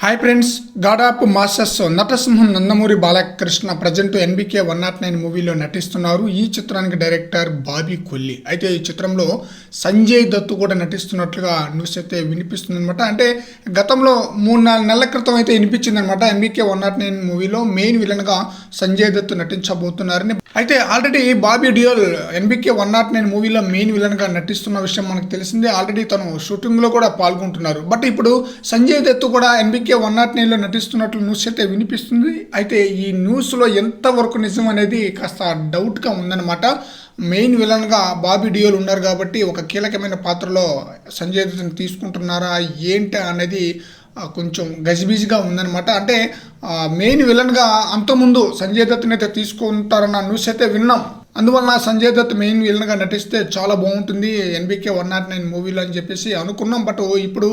Hi friends, God of masters నటసింహం Nandamuri Balakrishna present NBK 109 మూవీలో నటిస్తున్నారు. ఈ చిత్రానికి డైరెక్టర్ బాబీ కొల్లి. అయితే ఈ చిత్రంలో సంజయ్ దత్ కూడా నటిస్తున్నట్లుగా న్యూస్ అయితే వినిపిస్తుంది అనమాట. అంటే గతంలో 3-4 నెలల క్రితం అయితే వినిపించింది అనమాట. ఎన్బికే 109 మూవీలో మెయిన్ విలన్గా సంజయ్ దత్ నటించబోతున్నారని. అయితే ఆల్రెడీ బాబీ డియోల్ ఎన్బికే 109 మూవీలో మెయిన్ విలన్గా నటిస్తున్న విషయం మనకు తెలిసిందే. ఆల్రెడీ తను షూటింగ్లో కూడా పాల్గొంటున్నారు. బట్ ఇప్పుడు సంజయ్ దత్ కూడా ఎన్బికే 109లో నటిస్తున్నట్లు న్యూస్ అయితే వినిపిస్తుంది. అయితే ఈ న్యూస్లో ఎంతవరకు నిజం అనేది కాస్త డౌట్గా ఉందన్నమాట. మెయిన్ విలన్గా బాబీ డియోల్ ఉన్నారు కాబట్టి ఒక కీలకమైన పాత్రలో సంజయ్ దత్ని తీసుకుంటున్నారా ఏంటి అనేది కొంచెం గజిబిజిగా ఉందన్నమాట. అంటే మెయిన్ విలన్గా అంతకుముందు సంజయ్ దత్ని అయితే తీసుకుంటారన్న న్యూస్ అయితే విన్నాం. అందువల్ల సంజయ్ దత్ మెయిన్ విలన్గా నటిస్తే చాలా బాగుంటుంది ఎన్బికే 109 మూవీలో అని చెప్పేసి అనుకున్నాం. బట్ ఇప్పుడు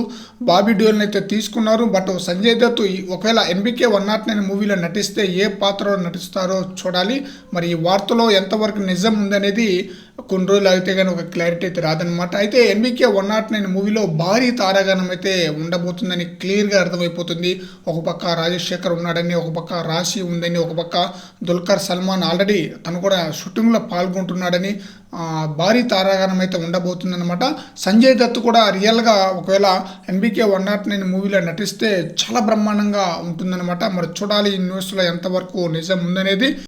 బాబీ డియోల్ని అయితే తీసుకున్నారు. బట్ సంజయ్ దత్ ఒకవేళ ఎన్బికే 109 మూవీలో నటిస్తే ఏ పాత్రలో నటిస్తారో చూడాలి. మరి ఈ వార్తలో ఎంతవరకు నిజం ఉందనేది కొన్ని రోజులు అయితే కానీ ఒక క్లారిటీ అయితే రాదనమాట. అయితే ఎన్బికే 109 మూవీలో భారీ తారాగణం అయితే ఉండబోతుందని క్లియర్గా అర్థమైపోతుంది. ఒక పక్క రాజశేఖర్ ఉన్నాడని, ఒక పక్క రాశి ఉందని, ఒక పక్క దుల్కర్ సల్మాన్ ఆల్రెడీ తను కూడా షూటింగ్లో పాల్గొంటున్నాడని భారీ తారాగణం అయితే ఉండబోతుందన్నమాట. సంజయ్ దత్ కూడా రియల్గా ఒకవేళ ఎన్బికే 109 మూవీలో నటిస్తే చాలా బ్రహ్మాండంగా ఉంటుందన్నమాట. మరి చూడాలి ఈ న్యూస్లో ఎంతవరకు నిజం ఉందనేది.